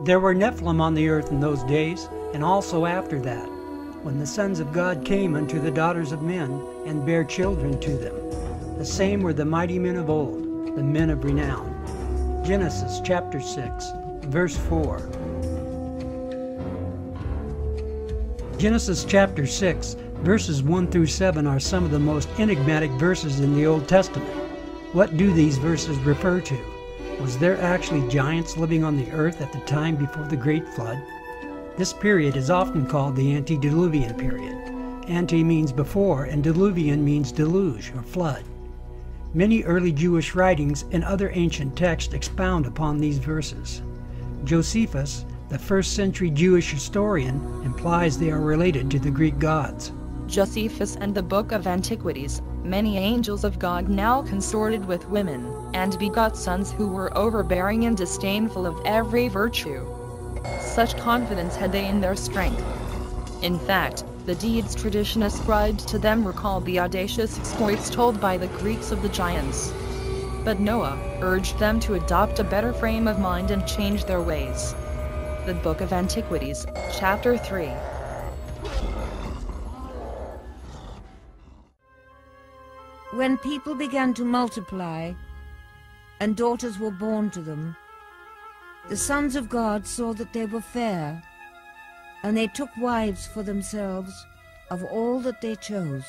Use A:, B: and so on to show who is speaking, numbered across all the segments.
A: There were Nephilim on the earth in those days, and also after that, when the sons of God came unto the daughters of men, and bare children to them. The same were the mighty men of old, the men of renown. Genesis chapter 6, verse 4. Genesis chapter 6, verses 1 through 7 are some of the most enigmatic verses in the Old Testament. What do these verses refer to? Was there actually giants living on the earth at the time before the Great Flood? This period is often called the antediluvian period. Ante means before, and diluvian means deluge or flood. Many early Jewish writings and other ancient texts expound upon these verses. Josephus, the first-century Jewish historian, implies they are related to the Greek gods.
B: Josephus and the Book of Antiquities, many angels of God now consorted with women, and begot sons who were overbearing and disdainful of every virtue. Such confidence had they in their strength. In fact, the deeds tradition ascribed to them recalled the audacious exploits told by the Greeks of the giants. But Noah urged them to adopt a better frame of mind and change their ways. The Book of Antiquities, chapter 3.
C: When people began to multiply, and daughters were born to them, the sons of God saw that they were fair, and they took wives for themselves of all that they chose.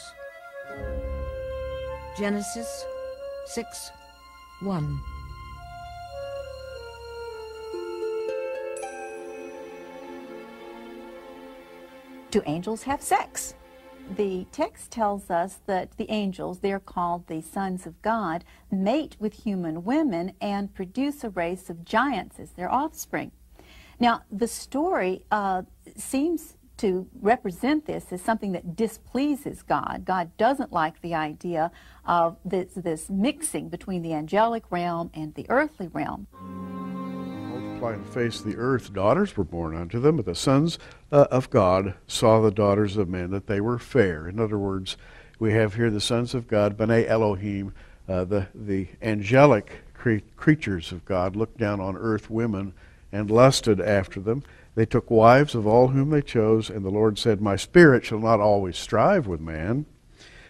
C: Genesis 6:1.
D: Do angels have sex? The text tells us that the angels, they're called the sons of God, mate with human women and produce a race of giants as their offspring. Now, the story seems to represent this as something that displeases God. God doesn't like the idea of this mixing between the angelic realm and the earthly realm.
E: Multiply in the face of the earth, daughters were born unto them, but the sons of God saw the daughters of men, that they were fair. In other words, we have here the sons of God, B'nai Elohim, the angelic creatures of God, looked down on earth women and lusted after them. They took wives of all whom they chose, and the Lord said, My spirit shall not always strive with man,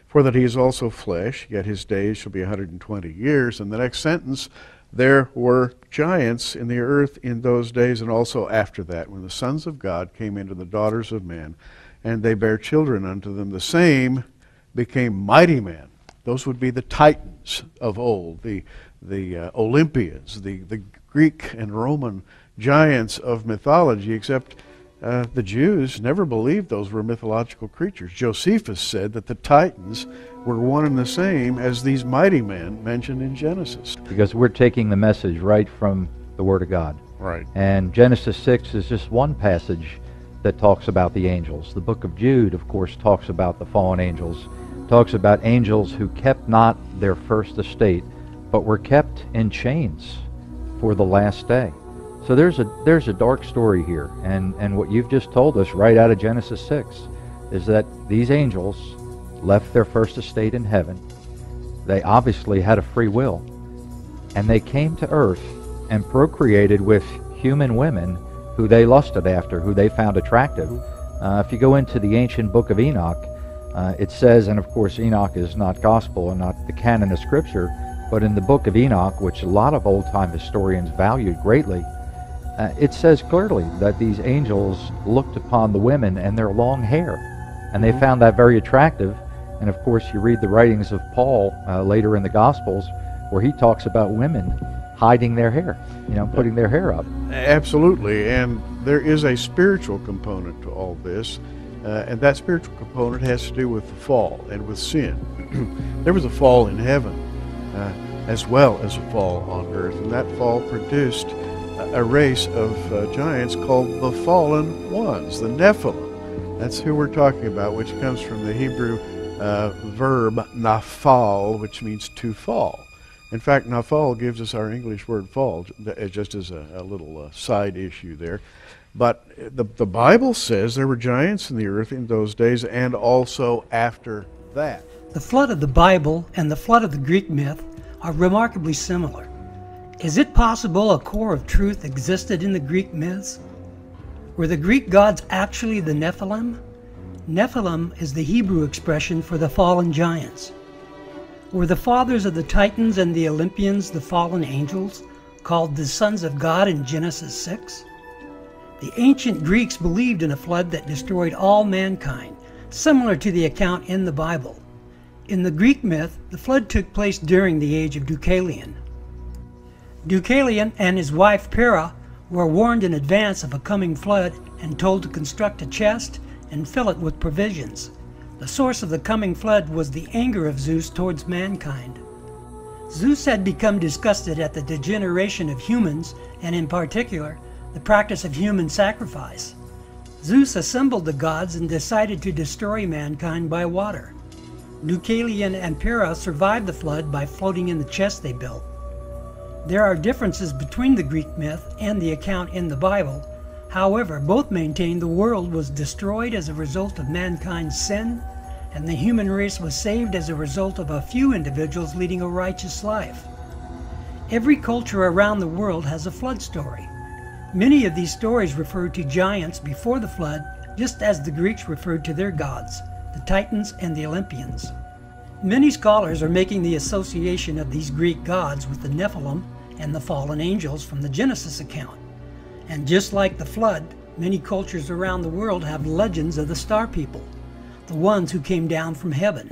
E: for that he is also flesh, yet his days shall be 120 years. And the next sentence, there were giants in the earth in those days and also after that, when the sons of God came into the daughters of men, and they bare children unto them. The same became mighty men. Those would be the titans of old, the Olympians, the Greek and Roman giants of mythology, except the Jews never believed those were mythological creatures. Josephus said that the Titans were one and the same as these mighty men mentioned in Genesis.
F: Because we're taking the message right from the Word of God.
E: Right.
F: And Genesis 6 is just one passage that talks about the angels. The book of Jude, of course, talks about the fallen angels, talks about angels who kept not their first estate, but were kept in chains for the last day. So there's a dark story here, and what you've just told us right out of Genesis 6 is that these angels left their first estate in heaven. They obviously had a free will, and they came to earth and procreated with human women who they lusted after, who they found attractive. If you go into the ancient book of Enoch, it says, and of course Enoch is not gospel and not the canon of Scripture, but in the book of Enoch, which a lot of old-time historians valued greatly, it says clearly that these angels looked upon the women and their long hair, and they found that very attractive. And of course, you read the writings of Paul later in the Gospels, where he talks about women hiding their hair, putting their hair up.
E: Absolutely, and there is a spiritual component to all this, and that spiritual component has to do with the fall and with sin. There was a fall in heaven as well as a fall on earth, and that fall produced a race of giants called the fallen ones, the Nephilim. That's who we're talking about, which comes from the Hebrew verb nafal, which means to fall. In fact, nafal gives us our English word fall, just as a little side issue there. But the Bible says there were giants in the earth in those days and also after that.
A: The flood of the Bible and the flood of the Greek myth are remarkably similar. Is it possible a core of truth existed in the Greek myths? Were the Greek gods actually the Nephilim? Nephilim is the Hebrew expression for the fallen giants. Were the fathers of the Titans and the Olympians the fallen angels, called the sons of God in Genesis 6? The ancient Greeks believed in a flood that destroyed all mankind, similar to the account in the Bible. In the Greek myth, the flood took place during the age of Deucalion. Deucalion and his wife Pyrrha were warned in advance of a coming flood and told to construct a chest and fill it with provisions. The source of the coming flood was the anger of Zeus towards mankind. Zeus had become disgusted at the degeneration of humans, and in particular, the practice of human sacrifice. Zeus assembled the gods and decided to destroy mankind by water. Deucalion and Pyrrha survived the flood by floating in the chest they built. There are differences between the Greek myth and the account in the Bible. However, both maintain the world was destroyed as a result of mankind's sin, and the human race was saved as a result of a few individuals leading a righteous life. Every culture around the world has a flood story. Many of these stories refer to giants before the flood, just as the Greeks referred to their gods, the Titans and the Olympians. Many scholars are making the association of these Greek gods with the Nephilim and the fallen angels from the Genesis account. And just like the flood, many cultures around the world have legends of the star people, the ones who came down from heaven.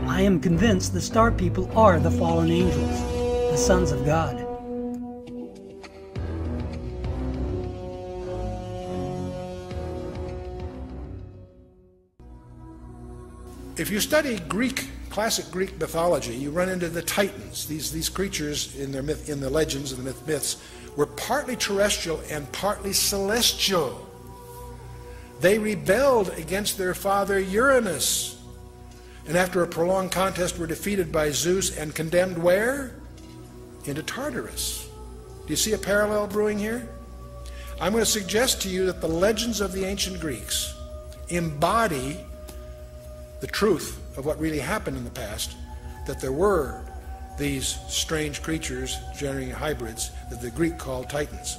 A: I am convinced the star people are the fallen angels, the sons of God.
G: If you study classic Greek mythology, you run into the Titans. These creatures in the legends and the myths were partly terrestrial and partly celestial. They rebelled against their father Uranus, and after a prolonged contest were defeated by Zeus and condemned where? Into Tartarus. Do you see a parallel brewing here? I'm going to suggest to you that the legends of the ancient Greeks embody the truth of what really happened in the past, that there were these strange creatures generating hybrids that the Greek called Titans.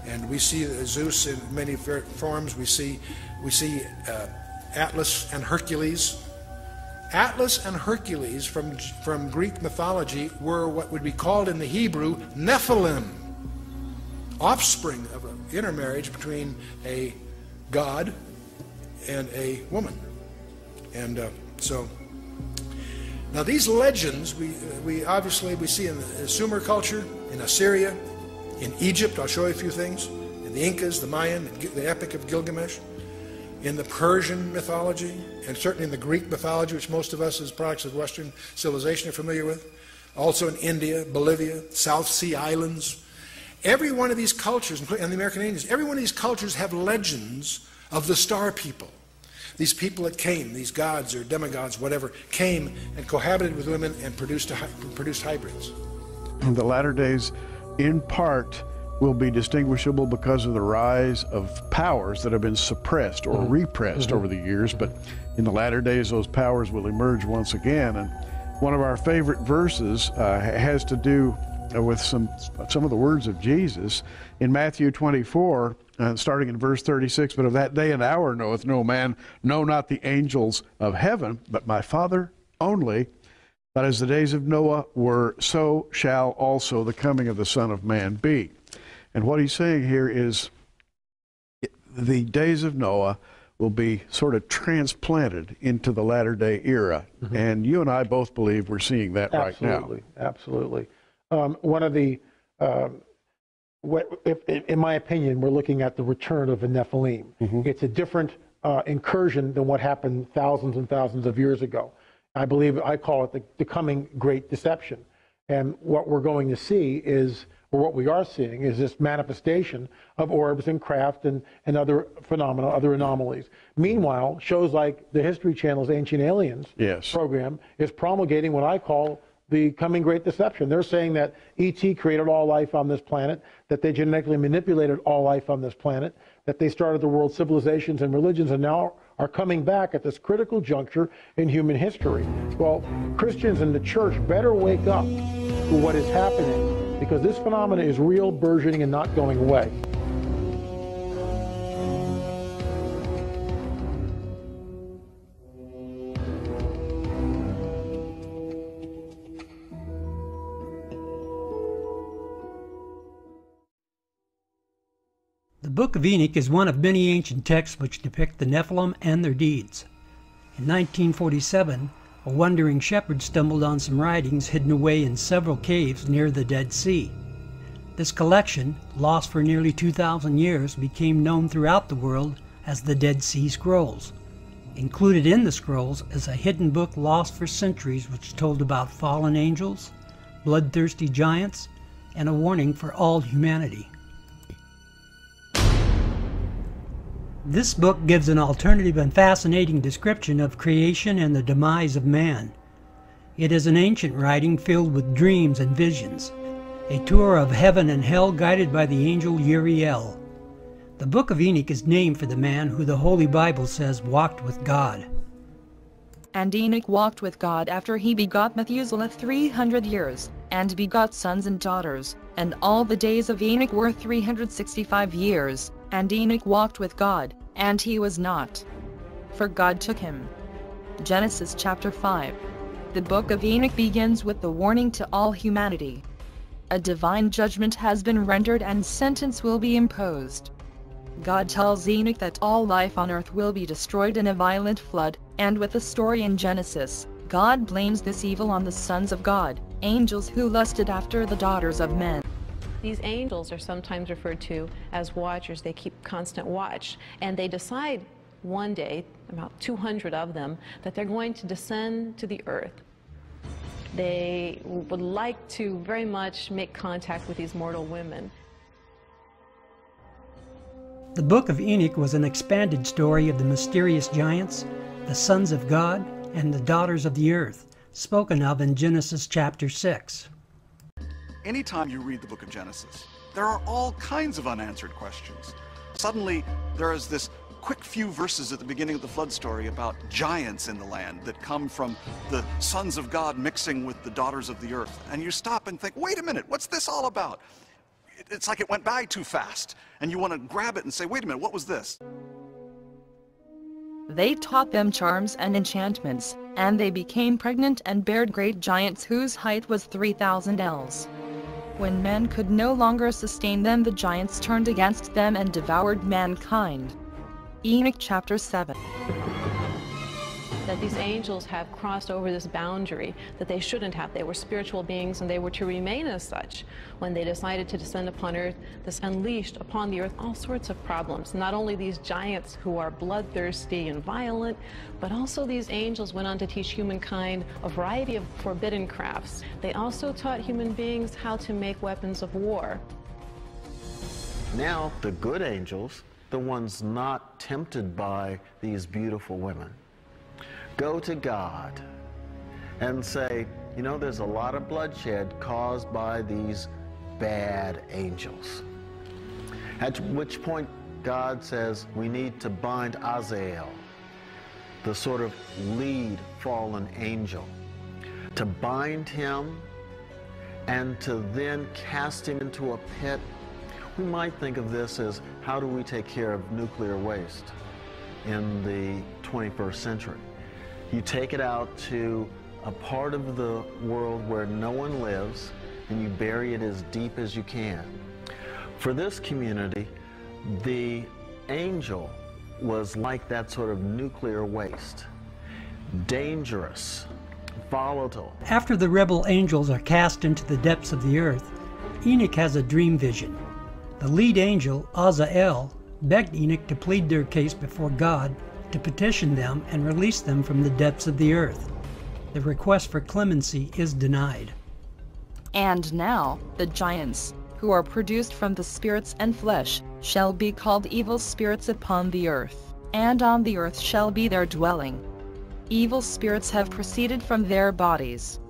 G: And we see Zeus in many forms. We see Atlas and Hercules. Atlas and Hercules from Greek mythology were what would be called in the Hebrew Nephilim, offspring of an intermarriage between a god and a woman. And so now these legends we obviously see in the Sumer culture, in Assyria, in Egypt. I'll show you a few things. In the Incas, the Mayan, the Epic of Gilgamesh, in the Persian mythology, and certainly in the Greek mythology, which most of us as products of Western civilization are familiar with. Also in India, Bolivia, South Sea Islands. Every one of these cultures, and the American Indians, every one of these cultures have legends of the star people. These people that came, these gods or demigods, whatever, came and cohabited with women and produced hybrids.
E: The latter days, in part, will be distinguishable because of the rise of powers that have been suppressed or repressed over the years, but in the latter days those powers will emerge once again. And one of our favorite verses has to do with some of the words of Jesus in Matthew 24, starting in verse 36. But of that day and hour knoweth no man, no, not the angels of heaven, but my Father only. But as the days of Noah were, so shall also the coming of the Son of Man be. And what he's saying here is the days of Noah will be sort of transplanted into the latter day era. And you and I both believe we're seeing that right now.
H: Absolutely. One of the, in my opinion, we're looking at the return of the Nephilim. It's a different incursion than what happened thousands and thousands of years ago. I call it the coming great deception. And what we're going to see is, or what we are seeing, is this manifestation of orbs and craft and other phenomena, other anomalies. Meanwhile, shows like the History Channel's Ancient Aliens program is promulgating what I call the coming great deception. They're saying that E.T. created all life on this planet, that they genetically manipulated all life on this planet, that they started the world's civilizations and religions, and now are coming back at this critical juncture in human history. Well, Christians in the church better wake up to what is happening because this phenomena is real, burgeoning, and not going away.
A: The Book of Enoch is one of many ancient texts which depict the Nephilim and their deeds. In 1947, a wandering shepherd stumbled on some writings hidden away in several caves near the Dead Sea. This collection, lost for nearly 2,000 years, became known throughout the world as the Dead Sea Scrolls. Included in the scrolls is a hidden book lost for centuries which told about fallen angels, bloodthirsty giants, and a warning for all humanity. This book gives an alternative and fascinating description of creation and the demise of man. It is an ancient writing filled with dreams and visions, a tour of heaven and hell guided by the angel Uriel. The Book of Enoch is named for the man who the Holy Bible says walked with God.
B: And Enoch walked with God after he begot Methuselah 300 years, and begot sons and daughters, and all the days of Enoch were 365 years. And Enoch walked with God, and he was not, for God took him. Genesis chapter 5. The Book of Enoch begins with the warning to all humanity. A divine judgment has been rendered and sentence will be imposed. God tells Enoch that all life on earth will be destroyed in a violent flood, and with the story in Genesis, God blames this evil on the sons of God, angels who lusted after the daughters of men.
I: These angels are sometimes referred to as watchers. They keep constant watch, and they decide one day, about 200 of them, that they're going to descend to the earth. They would like to very much make contact with these mortal women.
A: The Book of Enoch was an expanded story of the mysterious giants, the sons of God, and the daughters of the earth, spoken of in Genesis chapter 6.
J: Anytime you read the book of Genesis, there are all kinds of unanswered questions. Suddenly, there is this quick few verses at the beginning of the flood story about giants in the land that come from the sons of God mixing with the daughters of the earth. And you stop and think, wait a minute, what's this all about? It's like it went by too fast. And you want to grab it and say, wait a minute, what was this?
B: They taught them charms and enchantments, and they became pregnant and bare great giants whose height was 3,000 ells. When men could no longer sustain them, the giants turned against them and devoured mankind. Enoch chapter 7.
I: That these angels have crossed over this boundary that they shouldn't have. They were spiritual beings, and they were to remain as such. When they decided to descend upon earth, this unleashed upon the earth all sorts of problems. Not only these giants who are bloodthirsty and violent, but also these angels went on to teach humankind a variety of forbidden crafts. They also taught human beings how to make weapons of war.
K: Now, the good angels, the ones not tempted by these beautiful women, go to God and say, you know, there's a lot of bloodshed caused by these bad angels. At which point God says we need to bind Azazel, the sort of lead fallen angel, to bind him and to then cast him into a pit. We might think of this as, how do we take care of nuclear waste in the 21st century? You take it out to a part of the world where no one lives, and you bury it as deep as you can. For this community, the angel was like that sort of nuclear waste. Dangerous, volatile.
A: After the rebel angels are cast into the depths of the earth, Enoch has a dream vision. The lead angel, Azazel, begged Enoch to plead their case before God, to petition them and release them from the depths of the earth. The request for clemency is denied.
B: And now, the giants, who are produced from the spirits and flesh, shall be called evil spirits upon the earth, and on the earth shall be their dwelling. Evil spirits have proceeded from their bodies,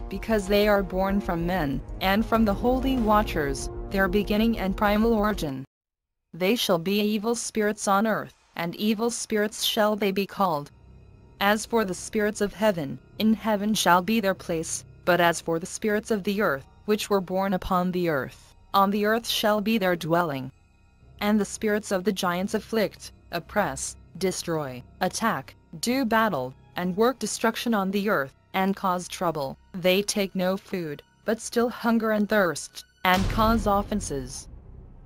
B: because they are born from men, and from the holy watchers, their beginning and primal origin. They shall be evil spirits on earth, and evil spirits shall they be called. As for the spirits of heaven, in heaven shall be their place, but as for the spirits of the earth, which were born upon the earth. On the earth shall be their dwelling. And the spirits of the giants afflict, oppress, destroy, attack, do battle, and work destruction on the earth, and cause trouble. They take no food, but still hunger and thirst, and cause offenses.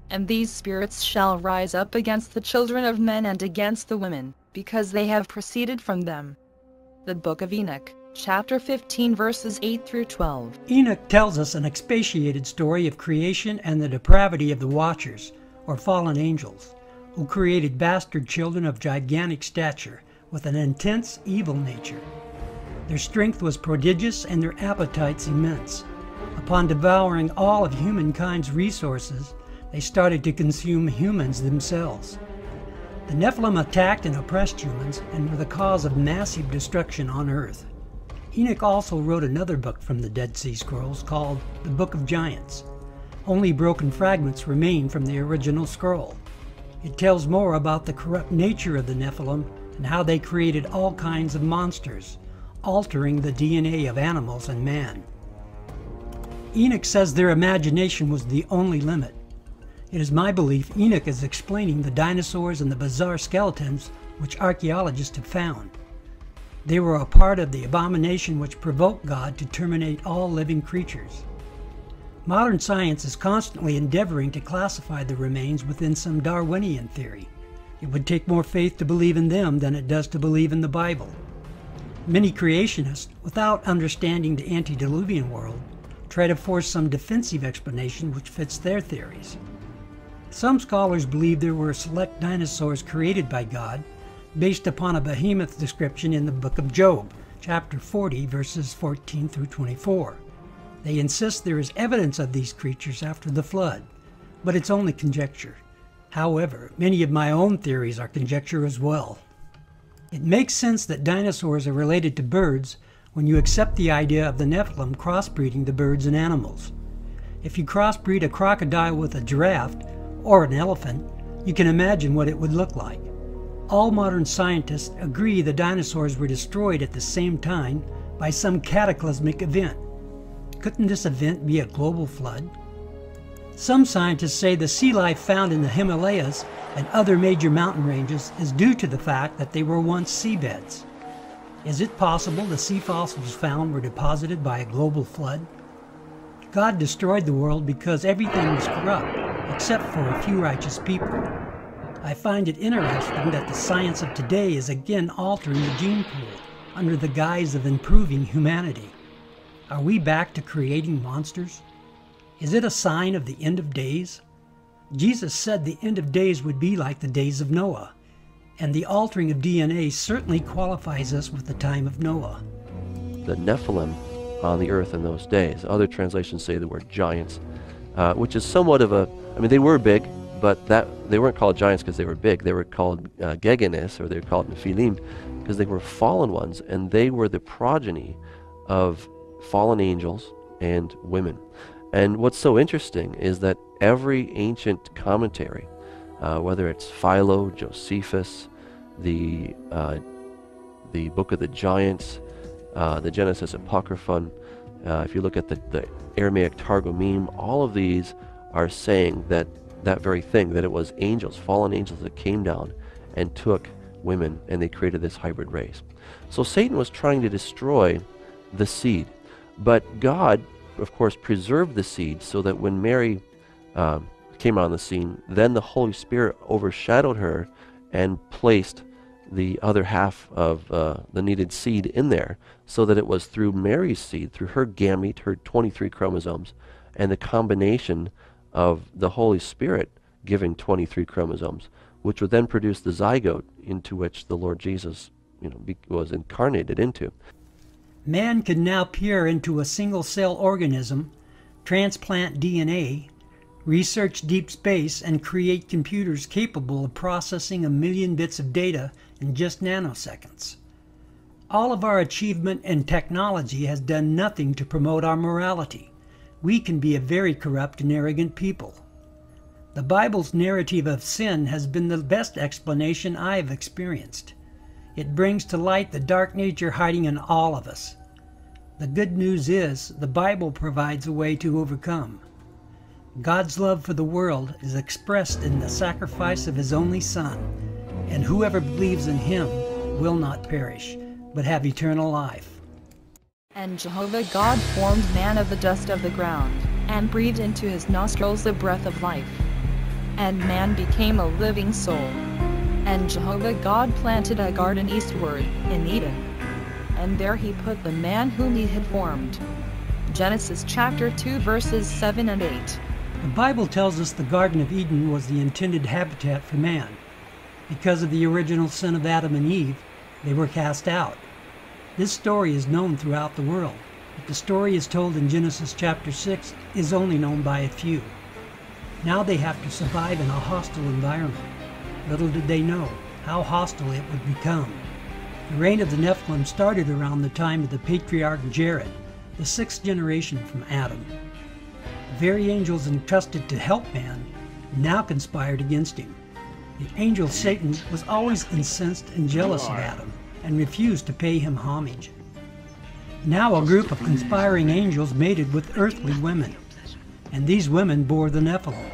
B: And these spirits shall rise up against the children of men and against the women, because they have proceeded from them. The Book of Enoch, chapter 15, verses 8 through 12.
A: Enoch tells us an expatiated story of creation and the depravity of the Watchers, or fallen angels, who created bastard children of gigantic stature, with an intense evil nature. Their strength was prodigious and their appetites immense. Upon devouring all of humankind's resources, they started to consume humans themselves. The Nephilim attacked and oppressed humans and were the cause of massive destruction on earth. Enoch also wrote another book from the Dead Sea Scrolls called the Book of Giants. Only broken fragments remain from the original scroll. It tells more about the corrupt nature of the Nephilim and how they created all kinds of monsters, altering the DNA of animals and man. Enoch says their imagination was the only limit. It is my belief Enoch is explaining the dinosaurs and the bizarre skeletons which archaeologists have found. They were a part of the abomination which provoked God to terminate all living creatures. Modern science is constantly endeavoring to classify the remains within some Darwinian theory. It would take more faith to believe in them than it does to believe in the Bible. Many creationists, without understanding the antediluvian world, try to force some defensive explanation which fits their theories. Some scholars believe there were select dinosaurs created by God based upon a behemoth description in the book of Job, chapter 40, verses 14 through 24. They insist there is evidence of these creatures after the flood, but it's only conjecture. However, many of my own theories are conjecture as well. It makes sense that dinosaurs are related to birds when you accept the idea of the Nephilim crossbreeding the birds and animals. If you crossbreed a crocodile with a giraffe, or an elephant, you can imagine what it would look like. All modern scientists agree the dinosaurs were destroyed at the same time by some cataclysmic event. Couldn't this event be a global flood? Some scientists say the sea life found in the Himalayas and other major mountain ranges is due to the fact that they were once seabeds. Is it possible the sea fossils found were deposited by a global flood? God destroyed the world because everything was corrupt, except for a few righteous people. I find it interesting that the science of today is again altering the gene pool under the guise of improving humanity. Are we back to creating monsters? Is it a sign of the end of days? Jesus said the end of days would be like the days of Noah, and the altering of DNA certainly qualifies us with the time of Noah.
L: The Nephilim on the earth in those days, other translations say the word giants, which is somewhat of a, I mean, they were big, but they weren't called giants because they were big. They were called Gegenes, or they were called Nephilim, because they were fallen ones, and they were the progeny of fallen angels and women. And what's so interesting is that every ancient commentary, whether it's Philo, Josephus, the Book of the Giants, the Genesis Apocryphon, if you look at the Aramaic Targumim, all of these are saying that very thing, that it was angels, fallen angels, that came down and took women, and they created this hybrid race. So Satan was trying to destroy the seed, but God, of course, preserved the seed so that when Mary came on the scene, then the Holy Spirit overshadowed her and placed the other half of the needed seed in there, so that it was through Mary's seed, through her gamete, her 23 chromosomes, and the combination of the Holy Spirit giving 23 chromosomes, which would then produce the zygote into which the Lord Jesus, was incarnated into.
A: Man can now peer into a single-cell organism, transplant DNA, research deep space, and create computers capable of processing 1 million bits of data in just nanoseconds. All of our achievement and technology has done nothing to promote our morality. We can be a very corrupt and arrogant people. The Bible's narrative of sin has been the best explanation I have experienced. It brings to light the dark nature hiding in all of us. The good news is the Bible provides a way to overcome. God's love for the world is expressed in the sacrifice of his only Son, and whoever believes in him will not perish, but have eternal life.
B: And Jehovah God formed man of the dust of the ground, and breathed into his nostrils the breath of life. And man became a living soul. And Jehovah God planted a garden eastward, in Eden. And there he put the man whom he had formed. Genesis chapter 2 verses 7 and 8.
A: The Bible tells us the Garden of Eden was the intended habitat for man. Because of the original sin of Adam and Eve, they were cast out. This story is known throughout the world, but the story is told in Genesis chapter 6 is only known by a few. Now they have to survive in a hostile environment. Little did they know how hostile it would become. The reign of the Nephilim started around the time of the patriarch Jared, the 6th generation from Adam. The very angels entrusted to help man now conspired against him. The angel Satan was always incensed and jealous of Adam and refused to pay him homage. Now a group of conspiring angels mated with earthly women, and these women bore the Nephilim.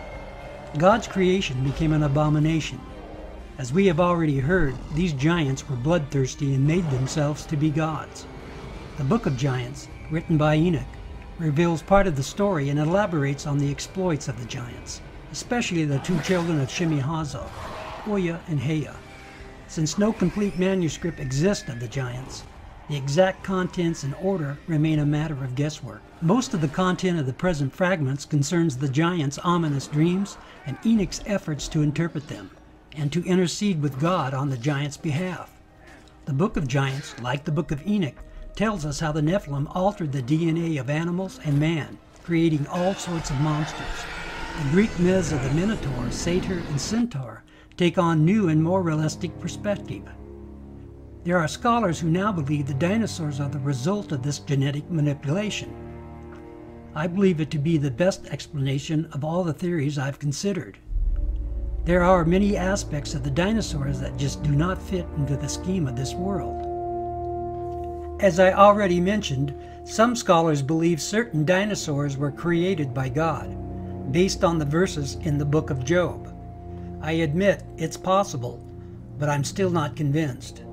A: God's creation became an abomination. As we have already heard, these giants were bloodthirsty and made themselves to be gods. The Book of Giants, written by Enoch, reveals part of the story and elaborates on the exploits of the giants, especially the two children of Shemi-Haza, Oya and Heya. Since no complete manuscript exists of the giants, the exact contents and order remain a matter of guesswork. Most of the content of the present fragments concerns the giants' ominous dreams and Enoch's efforts to interpret them, and to intercede with God on the giants' behalf. The Book of Giants, like the Book of Enoch, tells us how the Nephilim altered the DNA of animals and man, creating all sorts of monsters. The Greek myths of the Minotaur, Satyr, and Centaur take on new and more realistic perspective. There are scholars who now believe the dinosaurs are the result of this genetic manipulation. I believe it to be the best explanation of all the theories I've considered. There are many aspects of the dinosaurs that just do not fit into the scheme of this world. As I already mentioned, some scholars believe certain dinosaurs were created by God, based on the verses in the book of Job. I admit it's possible, but I'm still not convinced.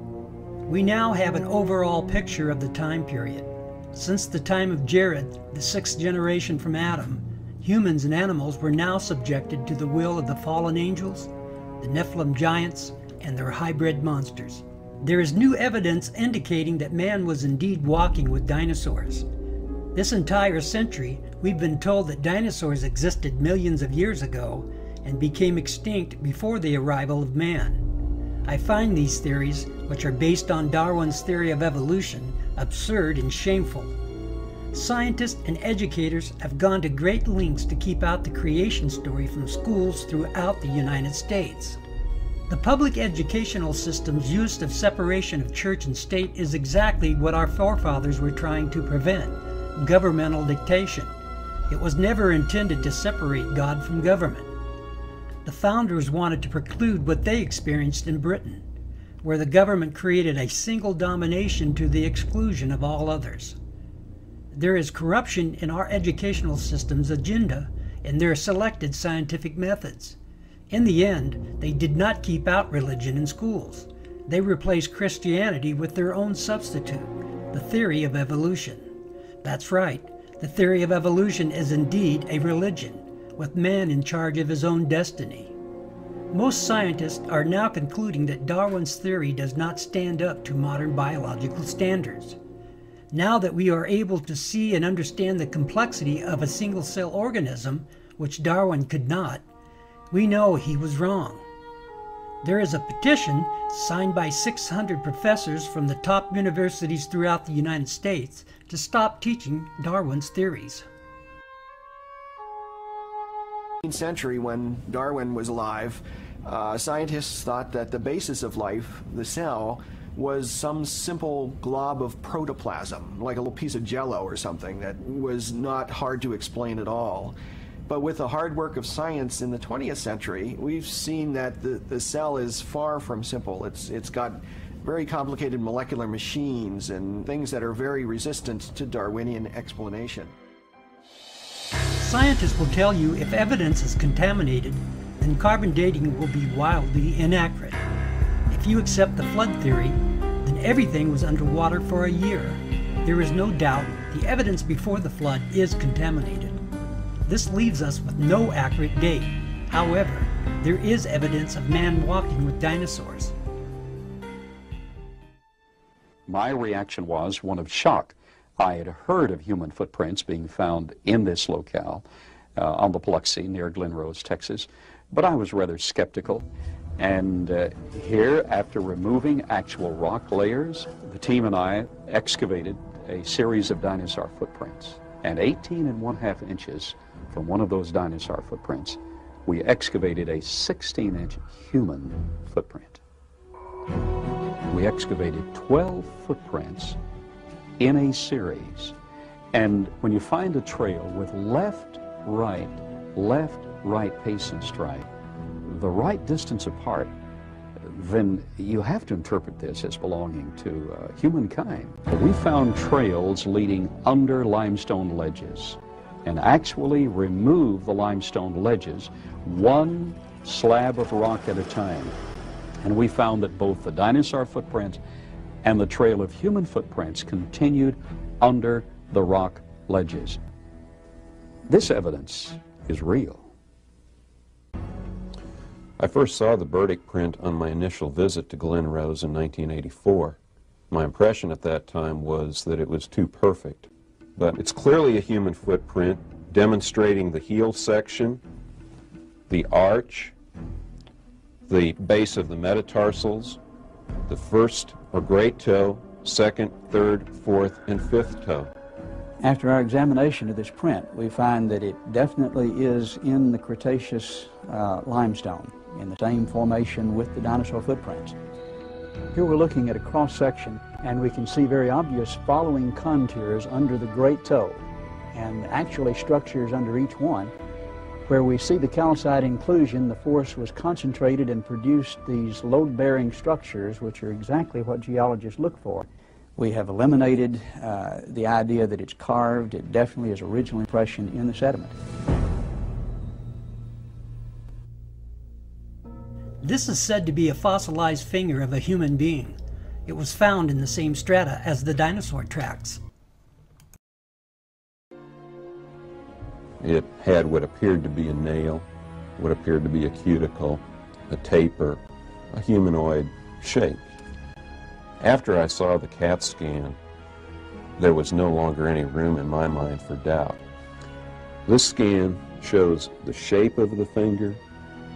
A: We now have an overall picture of the time period. Since the time of Jared, the 6th generation from Adam, humans and animals were now subjected to the will of the fallen angels, the Nephilim giants, and their hybrid monsters. There is new evidence indicating that man was indeed walking with dinosaurs. This entire century, we've been told that dinosaurs existed millions of years ago and became extinct before the arrival of man. I find these theories, which are based on Darwin's theory of evolution, absurd and shameful. Scientists and educators have gone to great lengths to keep out the creation story from schools throughout the United States. The public educational system's use of separation of church and state is exactly what our forefathers were trying to prevent: governmental dictation. It was never intended to separate God from government. The founders wanted to preclude what they experienced in Britain, where the government created a single domination to the exclusion of all others. There is corruption in our educational system's agenda and their selected scientific methods. In the end, they did not keep out religion in schools. They replaced Christianity with their own substitute, the theory of evolution. That's right, the theory of evolution is indeed a religion, with man in charge of his own destiny. Most scientists are now concluding that Darwin's theory does not stand up to modern biological standards. Now that we are able to see and understand the complexity of a single-cell organism, which Darwin could not, we know he was wrong. There is a petition signed by 600 professors from the top universities throughout the United States to stop teaching Darwin's theories.
M: In the 19th century, when Darwin was alive, scientists thought that the basis of life, the cell, was some simple glob of protoplasm, like a little piece of jello or something that was not hard to explain at all. But with the hard work of science in the 20th century, we've seen that the cell is far from simple. It's got very complicated molecular machines and things that are very resistant to Darwinian explanation.
A: Scientists will tell you if evidence is contaminated, then carbon dating will be wildly inaccurate. If you accept the flood theory, then everything was underwater for a year. There is no doubt the evidence before the flood is contaminated. This leaves us with no accurate date. However, there is evidence of man walking with dinosaurs.
N: My reaction was one of shock. I had heard of human footprints being found in this locale on the Biloxi near Glen Rose, Texas, but I was rather skeptical. And here, after removing actual rock layers, the team and I excavated a series of dinosaur footprints. And 18½ inches from one of those dinosaur footprints, we excavated a 16-inch human footprint. We excavated 12 footprints in a series. And when you find a trail with left, right pace and strike, the right distance apart, then you have to interpret this as belonging to humankind. We found trails leading under limestone ledges and actually removed the limestone ledges one slab of rock at a time. And we found that both the dinosaur footprints and the trail of human footprints continued under the rock ledges. This evidence is real.
O: I first saw the Burdick print on my initial visit to Glen Rose in 1984. My impression at that time was that it was too perfect. But it's clearly a human footprint, demonstrating the heel section, the arch, the base of the metatarsals, the first or great toe, second, third, fourth, and fifth toe.
P: After our examination of this print, we find that it definitely is in the Cretaceous limestone, in the same formation with the dinosaur footprints. Here we're looking at a cross-section, and we can see very obvious following contours under the great toe, and actually structures under each one. Where we see the calcite inclusion, the force was concentrated and produced these load-bearing structures, which are exactly what geologists look for. We have eliminated the idea that it's carved. It definitely is original impression in the sediment.
A: This is said to be a fossilized finger of a human being. It was found in the same strata as the dinosaur tracks.
O: It had what appeared to be a nail, what appeared to be a cuticle, a taper, a humanoid shape. After I saw the CAT scan, there was no longer any room in my mind for doubt. This scan shows the shape of the finger,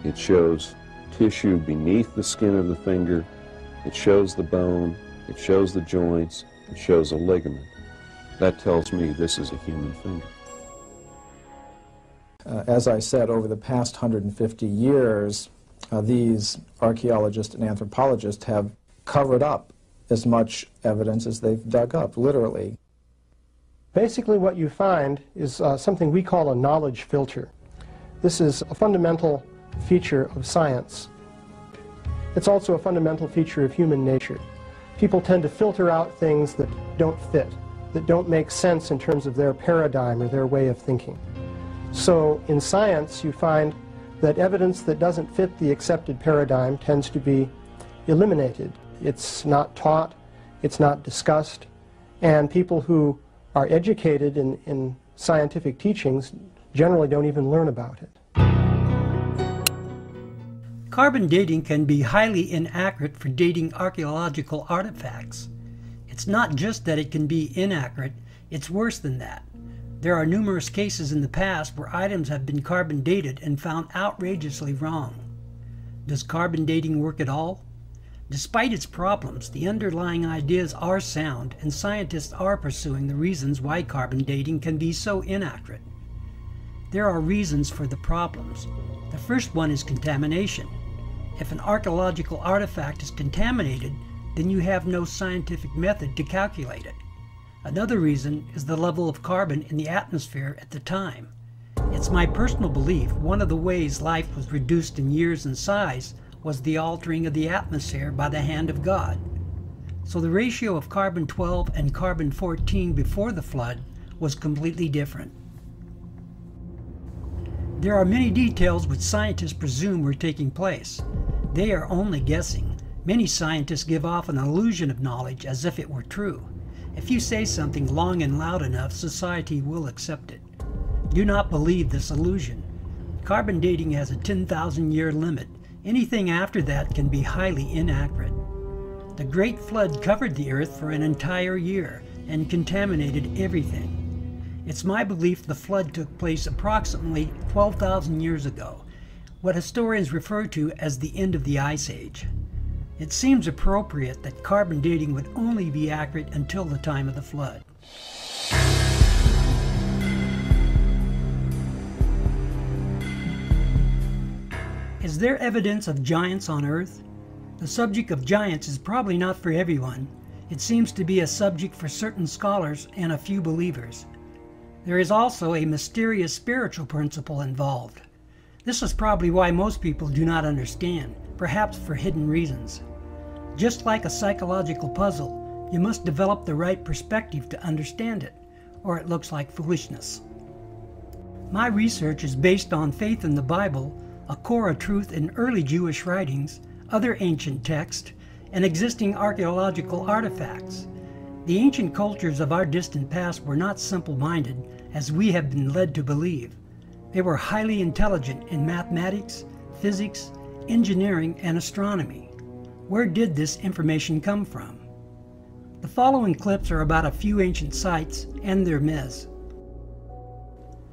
O: it shows tissue beneath the skin of the finger, it shows the bone, it shows the joints, it shows a ligament. That tells me this is a human finger.
Q: As I said, over the past 150 years, these archaeologists and anthropologists have covered up as much evidence as they've dug up, literally.
H: Basically what you find is something we call a knowledge filter. This is a fundamental feature of science. It's also a fundamental feature of human nature. People tend to filter out things that don't fit, that don't make sense in terms of their paradigm or their way of thinking. So in science you find that evidence that doesn't fit the accepted paradigm tends to be eliminated. It's not taught, it's not discussed, and people who are educated in scientific teachings generally don't even learn about it.
A: Carbon dating can be highly inaccurate for dating archaeological artifacts. It's not just that it can be inaccurate, it's worse than that. There are numerous cases in the past where items have been carbon dated and found outrageously wrong. Does carbon dating work at all? Despite its problems, the underlying ideas are sound, and scientists are pursuing the reasons why carbon dating can be so inaccurate. There are reasons for the problems. The first one is contamination. If an archaeological artifact is contaminated, then you have no scientific method to calculate it. Another reason is the level of carbon in the atmosphere at the time. It's my personal belief one of the ways life was reduced in years and size was the altering of the atmosphere by the hand of God. So the ratio of carbon-12 and carbon-14 before the flood was completely different. There are many details which scientists presume were taking place. They are only guessing. Many scientists give off an illusion of knowledge as if it were true. If you say something long and loud enough, society will accept it. Do not believe this illusion. Carbon dating has a 10,000-year limit. Anything after that can be highly inaccurate. The Great Flood covered the earth for an entire year and contaminated everything. It's my belief the flood took place approximately 12,000 years ago, what historians refer to as the end of the Ice Age. It seems appropriate that carbon dating would only be accurate until the time of the flood. Is there evidence of giants on Earth? The subject of giants is probably not for everyone. It seems to be a subject for certain scholars and a few believers. There is also a mysterious spiritual principle involved. This is probably why most people do not understand, perhaps for hidden reasons. Just like a psychological puzzle, you must develop the right perspective to understand it, or it looks like foolishness. My research is based on faith in the Bible, a core of truth in early Jewish writings, other ancient texts, and existing archaeological artifacts. The ancient cultures of our distant past were not simple-minded, as we have been led to believe. They were highly intelligent in mathematics, physics, engineering, and astronomy. Where did this information come from? The following clips are about a few ancient sites and their myths.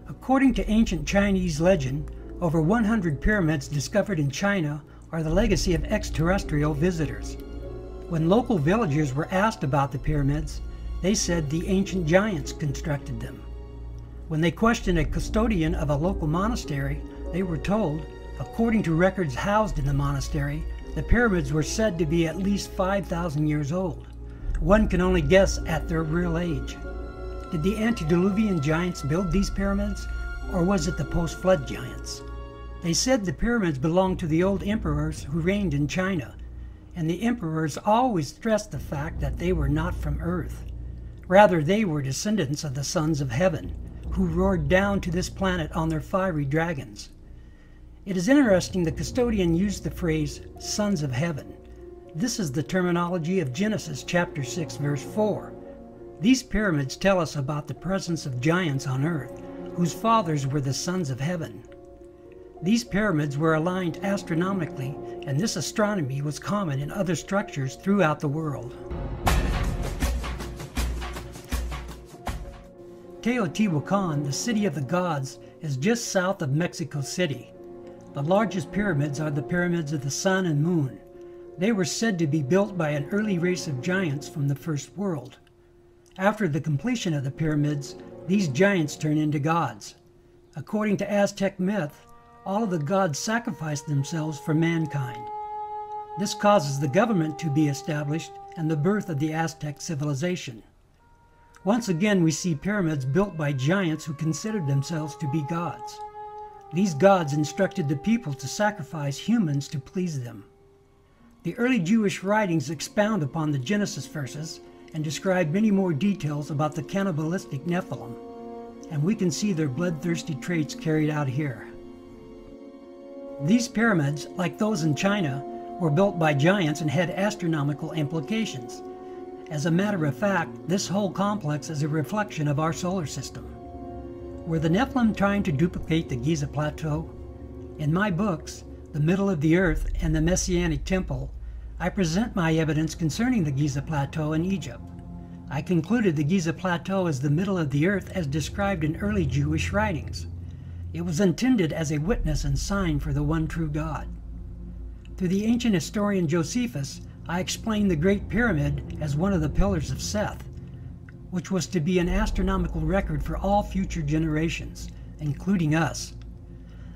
A: According to ancient Chinese legend, over 100 pyramids discovered in China are the legacy of extraterrestrial visitors. When local villagers were asked about the pyramids, they said the ancient giants constructed them. When they questioned a custodian of a local monastery, they were told, according to records housed in the monastery, the pyramids were said to be at least 5,000 years old. One can only guess at their real age. Did the antediluvian giants build these pyramids, or was it the post-flood giants? They said the pyramids belonged to the old emperors who reigned in China, and the emperors always stressed the fact that they were not from Earth. Rather, they were descendants of the sons of heaven, who roared down to this planet on their fiery dragons. It is interesting the custodian used the phrase, sons of heaven. This is the terminology of Genesis chapter 6, verse 4. These pyramids tell us about the presence of giants on Earth, whose fathers were the sons of heaven. These pyramids were aligned astronomically, and this astronomy was common in other structures throughout the world. Teotihuacan, the city of the gods, is just south of Mexico City. The largest pyramids are the pyramids of the sun and moon. They were said to be built by an early race of giants from the first world. After the completion of the pyramids, these giants turn into gods. According to Aztec myth, all of the gods sacrificed themselves for mankind. This causes the government to be established and the birth of the Aztec civilization. Once again, we see pyramids built by giants who considered themselves to be gods. These gods instructed the people to sacrifice humans to please them. The early Jewish writings expound upon the Genesis verses and describe many more details about the cannibalistic Nephilim, and we can see their bloodthirsty traits carried out here. These pyramids, like those in China, were built by giants and had astronomical implications. As a matter of fact, this whole complex is a reflection of our solar system. Were the Nephilim trying to duplicate the Giza Plateau? In my books, The Middle of the Earth and the Messianic Temple, I present my evidence concerning the Giza Plateau in Egypt. I concluded the Giza Plateau is the middle of the earth as described in early Jewish writings. It was intended as a witness and sign for the one true God. Through the ancient historian Josephus, I explained the Great Pyramid as one of the pillars of Seth, which was to be an astronomical record for all future generations, including us.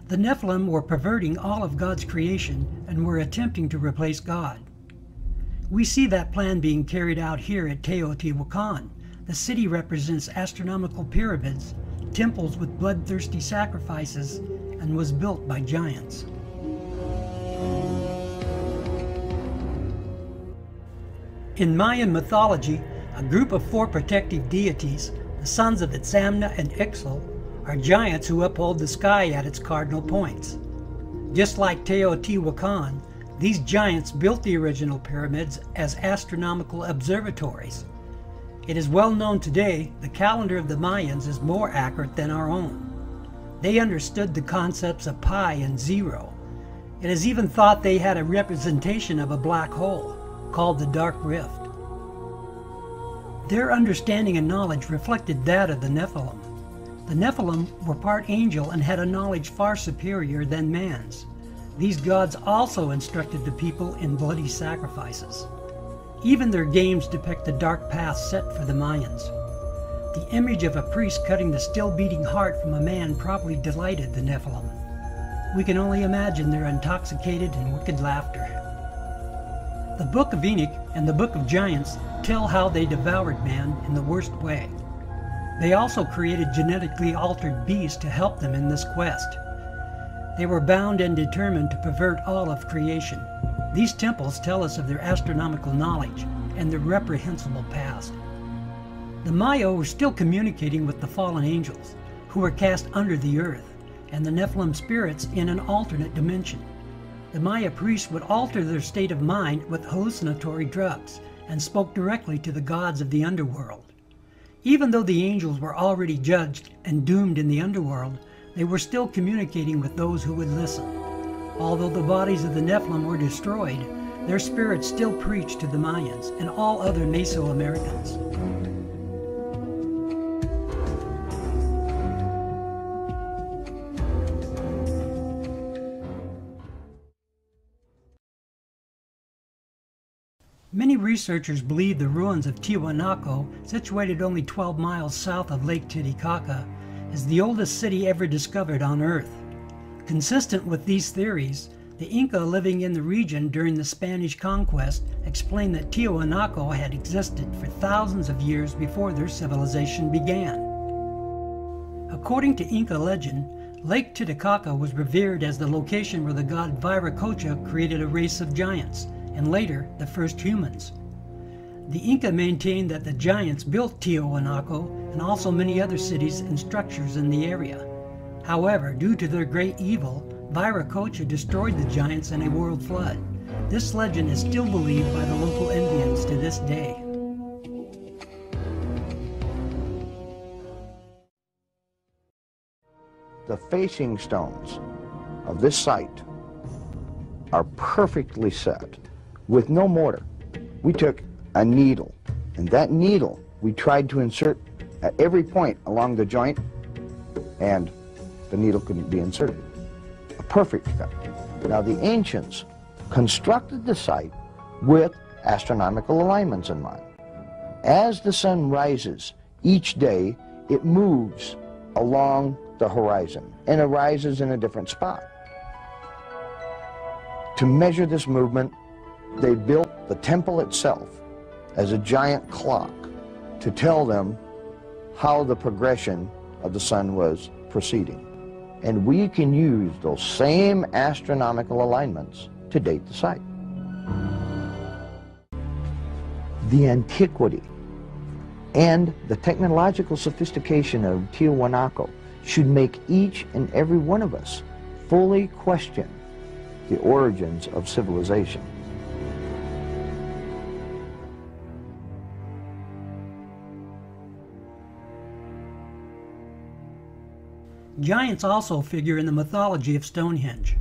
A: The Nephilim were perverting all of God's creation and were attempting to replace God. We see that plan being carried out here at Teotihuacan. The city represents astronomical pyramids, temples with bloodthirsty sacrifices, and was built by giants. In Mayan mythology, a group of 4 protective deities, the sons of Itzamna and Ixchel, are giants who uphold the sky at its cardinal points. Just like Teotihuacan, these giants built the original pyramids as astronomical observatories. It is well known today the calendar of the Mayans is more accurate than our own. They understood the concepts of pi and zero. It is even thought they had a representation of a black hole, called the Dark Rift. Their understanding and knowledge reflected that of the Nephilim. The Nephilim were part angel and had a knowledge far superior than man's. These gods also instructed the people in bloody sacrifices. Even their games depict the dark path set for the Mayans. The image of a priest cutting the still beating heart from a man probably delighted the Nephilim. We can only imagine their intoxicated and wicked laughter. The Book of Enoch and the Book of Giants tell how they devoured man in the worst way. They also created genetically altered beasts to help them in this quest. They were bound and determined to pervert all of creation. These temples tell us of their astronomical knowledge and their reprehensible past. The Maya were still communicating with the fallen angels, who were cast under the earth, and the Nephilim spirits in an alternate dimension. The Maya priests would alter their state of mind with hallucinatory drugs and spoke directly to the gods of the underworld. Even though the angels were already judged and doomed in the underworld, they were still communicating with those who would listen. Although the bodies of the Nephilim were destroyed, their spirits still preached to the Mayans and all other Mesoamericans. Many researchers believe the ruins of Tiwanaku, situated only 12 miles south of Lake Titicaca, is the oldest city ever discovered on Earth. Consistent with these theories, the Inca living in the region during the Spanish conquest explained that Tiwanaku had existed for thousands of years before their civilization began. According to Inca legend, Lake Titicaca was revered as the location where the god Viracocha created a race of giants, and later the first humans. The Inca maintained that the giants built Tiwanaku and also many other cities and structures in the area. However, due to their great evil, Viracocha destroyed the giants in a world flood. This legend is still believed by the local Indians to this day.
R: The facing stones of this site are perfectly set with no mortar. We took a needle, and that needle we tried to insert at every point along the joint, and the needle couldn't be inserted. A perfect cut. Now the ancients constructed the site with astronomical alignments in mind. As the sun rises each day, it moves along the horizon and arises in a different spot. To measure this movement, they built the temple itself as a giant clock to tell them how the progression of the sun was proceeding. And we can use those same astronomical alignments to date the site. The antiquity and the technological sophistication of Tiwanaku should make each and every one of us fully question the origins of civilization.
A: Giants also figure in the mythology of Stonehenge,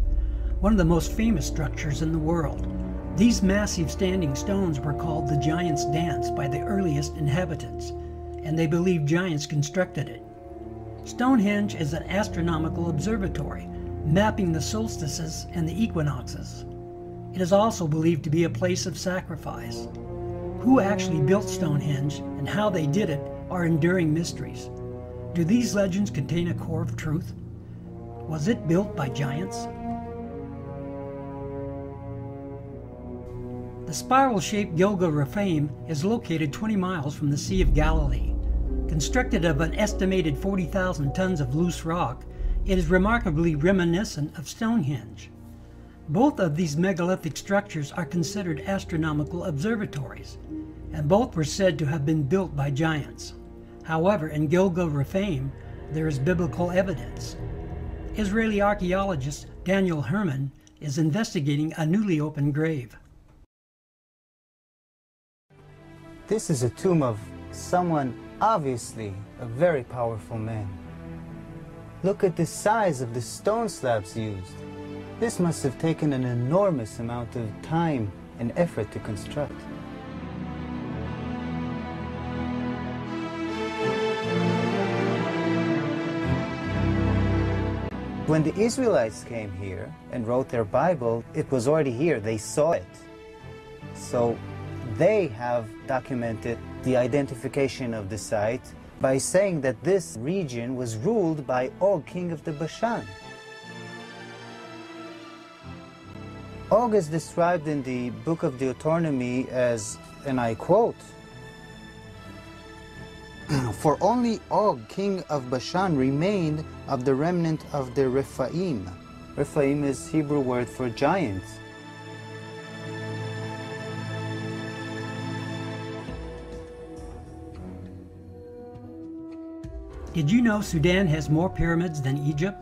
A: one of the most famous structures in the world. These massive standing stones were called the Giants' Dance by the earliest inhabitants, and they believe giants constructed it. Stonehenge is an astronomical observatory, mapping the solstices and the equinoxes. It is also believed to be a place of sacrifice. Who actually built Stonehenge and how they did it are enduring mysteries. Do these legends contain a core of truth? Was it built by giants? The spiral-shaped Gilgal Rephaim is located 20 miles from the Sea of Galilee. Constructed of an estimated 40,000 tons of loose rock, it is remarkably reminiscent of Stonehenge. Both of these megalithic structures are considered astronomical observatories, and both were said to have been built by giants. However, in Gilgal-Rephaim, there is biblical evidence. Israeli archaeologist Daniel Herman is investigating a newly opened grave.
S: This is a tomb of someone obviously a very powerful man. Look at the size of the stone slabs used. This must have taken an enormous amount of time and effort to construct. When the Israelites came here and wrote their Bible, it was already here. They saw it. So they have documented the identification of the site by saying that this region was ruled by Og, king of the Bashan. Og is described in the book of Deuteronomy as, and I quote, "For only Og, king of Bashan, remained of the remnant of the Rephaim." Rephaim is Hebrew word for giants.
A: Did you know Sudan has more pyramids than Egypt?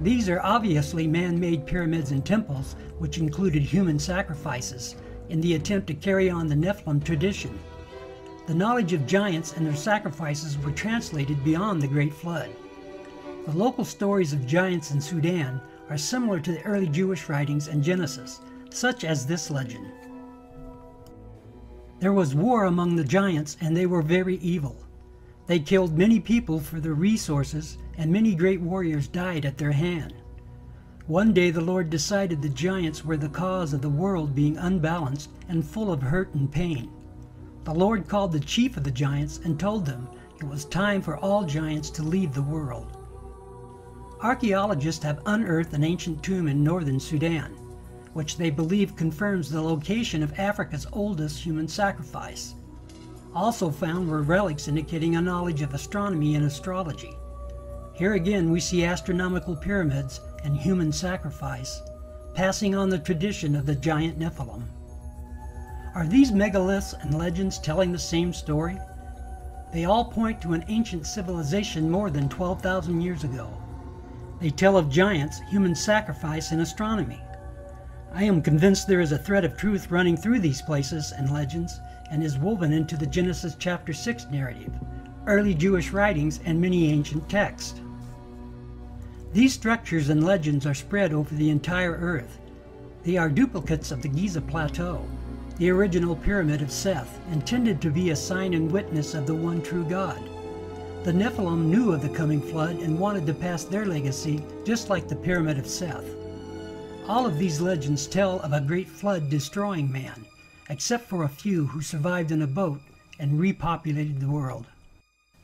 A: These are obviously man-made pyramids and temples which included human sacrifices in the attempt to carry on the Nephilim tradition. The knowledge of giants and their sacrifices were translated beyond the Great Flood. The local stories of giants in Sudan are similar to the early Jewish writings in Genesis, such as this legend. There was war among the giants, and they were very evil. They killed many people for their resources, and many great warriors died at their hand. One day the Lord decided the giants were the cause of the world being unbalanced and full of hurt and pain. The Lord called the chief of the giants and told them it was time for all giants to leave the world. Archaeologists have unearthed an ancient tomb in northern Sudan, which they believe confirms the location of Africa's oldest human sacrifice. Also found were relics indicating a knowledge of astronomy and astrology. Here again we see astronomical pyramids and human sacrifice, passing on the tradition of the giant Nephilim. Are these megaliths and legends telling the same story? They all point to an ancient civilization more than 12,000 years ago. They tell of giants, human sacrifice, and astronomy. I am convinced there is a thread of truth running through these places and legends, and is woven into the Genesis chapter 6 narrative, early Jewish writings, and many ancient texts. These structures and legends are spread over the entire earth. They are duplicates of the Giza Plateau, the original pyramid of Seth, intended to be a sign and witness of the one true God. The Nephilim knew of the coming flood and wanted to pass their legacy just like the pyramid of Seth. All of these legends tell of a great flood destroying man, except for a few who survived in a boat and repopulated the world.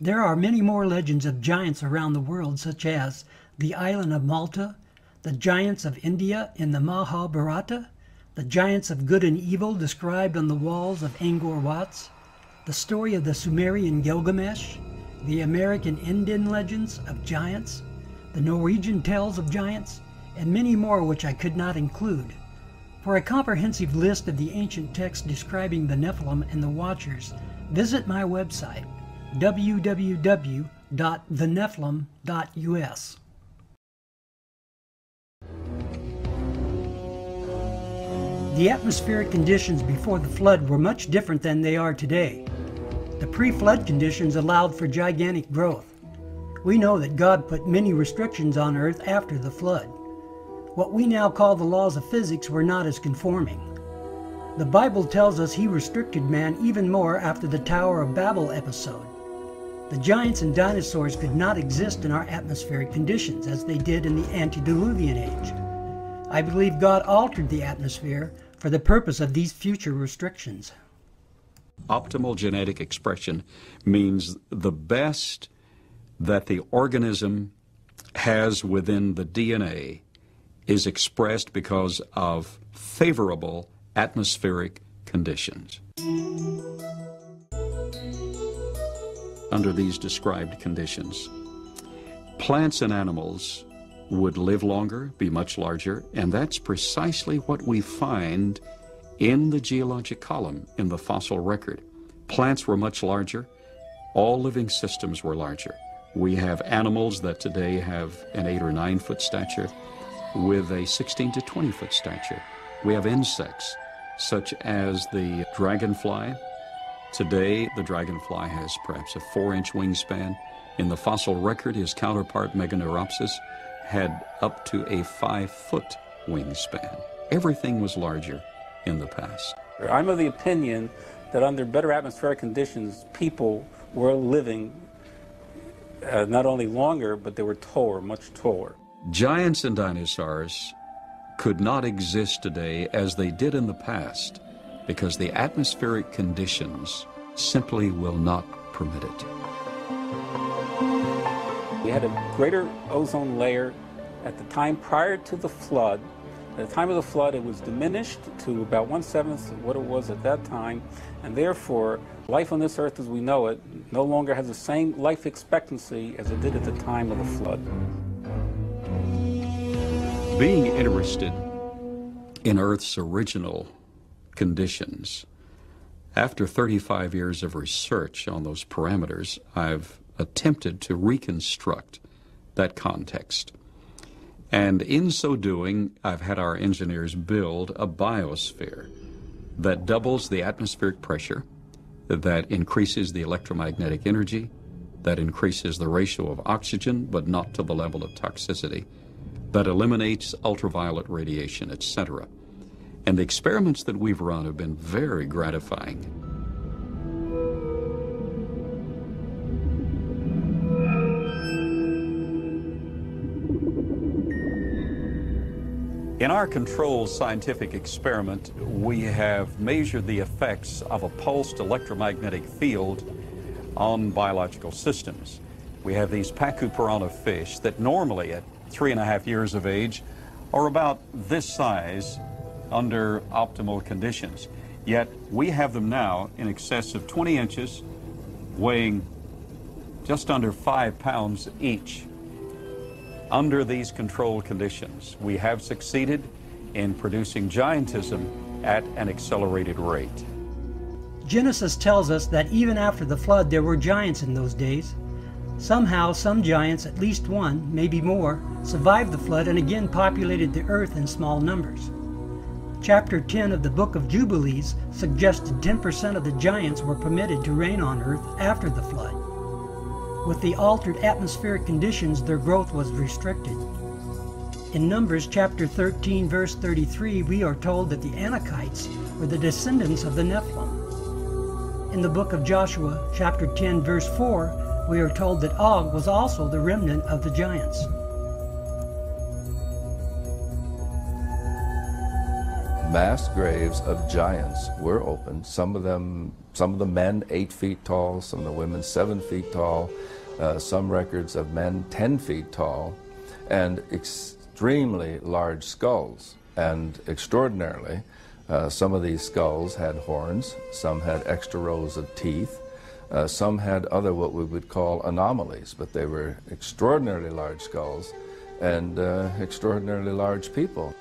A: There are many more legends of giants around the world, such as the island of Malta, the giants of India in the Mahabharata, the giants of good and evil described on the walls of Angkor Wat, the story of the Sumerian Gilgamesh, the American Indian legends of giants, the Norwegian tales of giants, and many more which I could not include. For a comprehensive list of the ancient texts describing the Nephilim and the Watchers, visit my website, www.thenephilim.us. The atmospheric conditions before the flood were much different than they are today. The pre-flood conditions allowed for gigantic growth. We know that God put many restrictions on Earth after the flood. What we now call the laws of physics were not as conforming. The Bible tells us He restricted man even more after the Tower of Babel episode. The giants and dinosaurs could not exist in our atmospheric conditions as they did in the antediluvian age. I believe God altered the atmosphere for the purpose of these future restrictions.
N: Optimal genetic expression means the best that the organism has within the DNA is expressed because of favorable atmospheric conditions. Under these described conditions, plants and animals would live longer, be much larger, and that's precisely what we find in the geologic column in the fossil record. Plants were much larger. All living systems were larger. We have animals that today have an 8 or 9 foot stature with a 16 to 20 foot stature. We have insects such as the dragonfly. Today, the dragonfly has perhaps a 4-inch wingspan. In the fossil record, his counterpart, Meganeuropsis, had up to a 5-foot wingspan. Everything was larger in the past.
T: I'm of the opinion that under better atmospheric conditions, people were living not only longer, but they were taller, much taller.
N: Giants and dinosaurs could not exist today as they did in the past because the atmospheric conditions simply will not permit it.
T: We had a greater ozone layer at the time prior to the flood. At the time of the flood, it was diminished to about 1/7 of what it was at that time, and therefore, life on this earth as we know it no longer has the same life expectancy as it did at the time of the flood.
N: Being interested in Earth's original conditions, after 35 years of research on those parameters, I've attempted to reconstruct that context. And in so doing, I've had our engineers build a biosphere that doubles the atmospheric pressure, that increases the electromagnetic energy, that increases the ratio of oxygen, but not to the level of toxicity, that eliminates ultraviolet radiation, etc. And the experiments that we've run have been very gratifying. In our controlled scientific experiment, we have measured the effects of a pulsed electromagnetic field on biological systems. We have these Pacu piranha fish that normally at 3.5 years of age are about this size under optimal conditions. Yet we have them now in excess of 20 inches, weighing just under 5 pounds each. Under these controlled conditions, we have succeeded in producing giantism at an accelerated rate.
A: Genesis tells us that even after the flood there were giants in those days. Somehow some giants, at least one, maybe more, survived the flood and again populated the earth in small numbers. Chapter 10 of the Book of Jubilees suggested 10% of the giants were permitted to reign on earth after the flood. With the altered atmospheric conditions, their growth was restricted. In Numbers chapter 13, verse 33, we are told that the Anakites were the descendants of the Nephilim. In the book of Joshua, chapter 10, verse 4, we are told that Og was also the remnant of the giants.
U: Mass graves of giants were opened. Some of the men 8 feet tall, some of the women 7 feet tall, some records of men 10 feet tall, and extremely large skulls. And extraordinarily, some of these skulls had horns, some had extra rows of teeth, some had other what we would call anomalies, but they were extraordinarily large skulls and extraordinarily large people.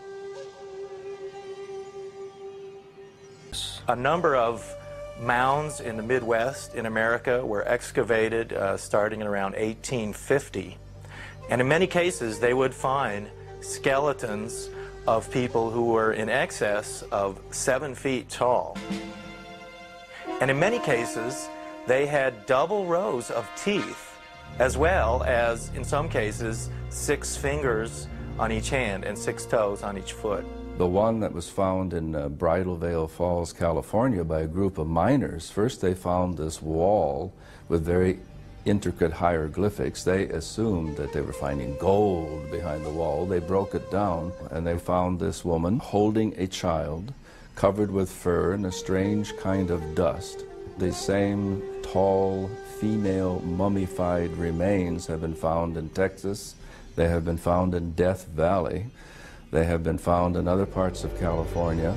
V: A number of mounds in the Midwest in America were excavated starting in around 1850. And in many cases, they would find skeletons of people who were in excess of 7 feet tall. And in many cases, they had double rows of teeth, as well as, in some cases, 6 fingers on each hand and 6 toes on each foot.
U: The one that was found in Bridal Veil Falls, California by a group of miners, first they found this wall with very intricate hieroglyphics. They assumed that they were finding gold behind the wall. They broke it down and they found this woman holding a child covered with fur and a strange kind of dust. The same tall female mummified remains have been found in Texas. They have been found in Death Valley. They have been found in other parts of California.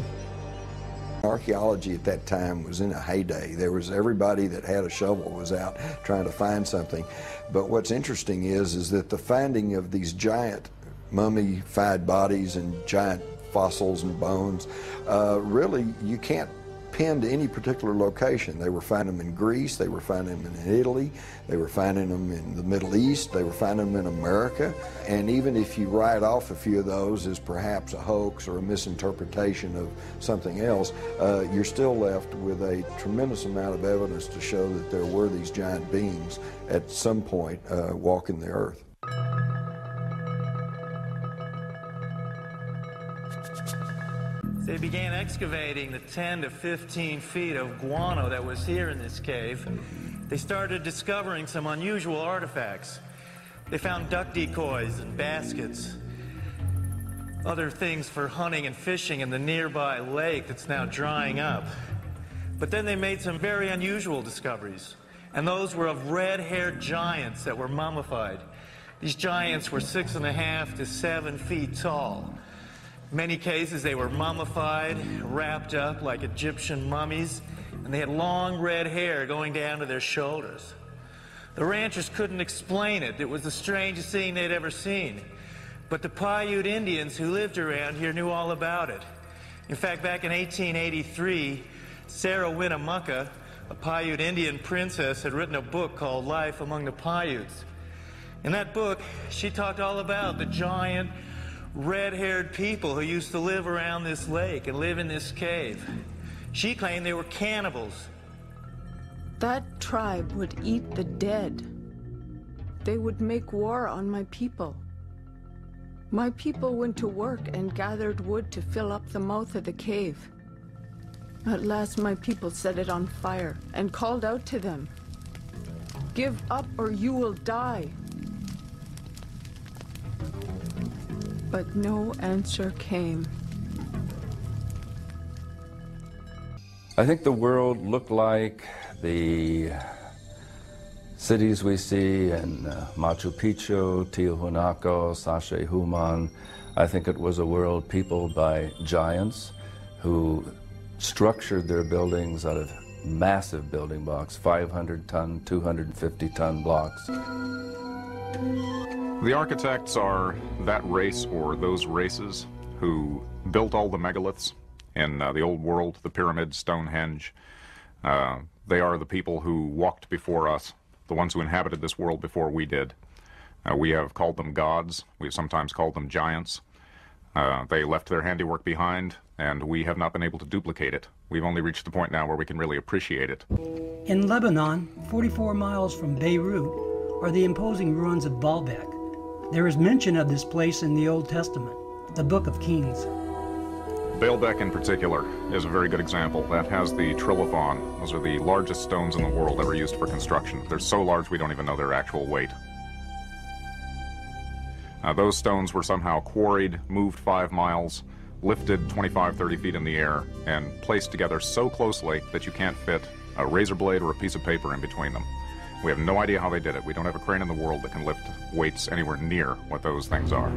W: Archaeology at that time was in a heyday. There was everybody that had a shovel was out trying to find something. But what's interesting is that the finding of these giant mummified bodies and giant fossils and bones. Really, you can't pin to any particular location. They were finding them in Greece, they were finding them in Italy, they were finding them in the Middle East, they were finding them in America. And even if you write off a few of those as perhaps a hoax or a misinterpretation of something else, you're still left with a tremendous amount of evidence to show that there were these giant beings at some point walking the earth.
V: They began excavating the 10 to 15 feet of guano that was here in this cave. They started discovering some unusual artifacts. They found duck decoys and baskets, other things for hunting and fishing in the nearby lake that's now drying up. But then they made some very unusual discoveries, and those were of red-haired giants that were mummified. These giants were 6.5 to 7 feet tall. In many cases, they were mummified, wrapped up like Egyptian mummies, and they had long red hair going down to their shoulders. The ranchers couldn't explain it. It was the strangest thing they'd ever seen. But the Paiute Indians who lived around here knew all about it. In fact, back in 1883, Sarah Winnemucca, a Paiute Indian princess, had written a book called Life Among the Paiutes. In that book, she talked all about the giant, red-haired people who used to live around this lake and live in this cave. She claimed they were cannibals.
C: That tribe would eat the dead. They would make war on my people. My people went to work and gathered wood to fill up the mouth of the cave. At last my people set it on fire and called out to them, "Give up or you will die." But no answer came.
U: I think the world looked like the cities we see in Machu Picchu, Tiahuanaco, Sacsayhuaman. I think it was a world peopled by giants who structured their buildings out of massive building blocks, 500-ton, 250-ton blocks.
D: The architects are that race or those races who built all the megaliths in the old world, the pyramids, Stonehenge. They are the people who walked before us, the ones who inhabited this world before we did. We have called them gods. We've sometimes called them giants. They left their handiwork behind, and we have not been able to duplicate it. We've only reached the point now where we can really appreciate it.
A: In Lebanon, 44 miles from Beirut, are the imposing ruins of Baalbek. There is mention of this place in the Old Testament, the Book of Kings.
D: Baalbek in particular is a very good example. That has the trilithon. Those are the largest stones in the world ever used for construction. They're so large we don't even know their actual weight. Those stones were somehow quarried, moved 5 miles, lifted 25, 30 feet in the air, and placed together so closely that you can't fit a razor blade or a piece of paper in between them. We have no idea how they did it. We don't have a crane in the world that can lift weights anywhere near what those things are.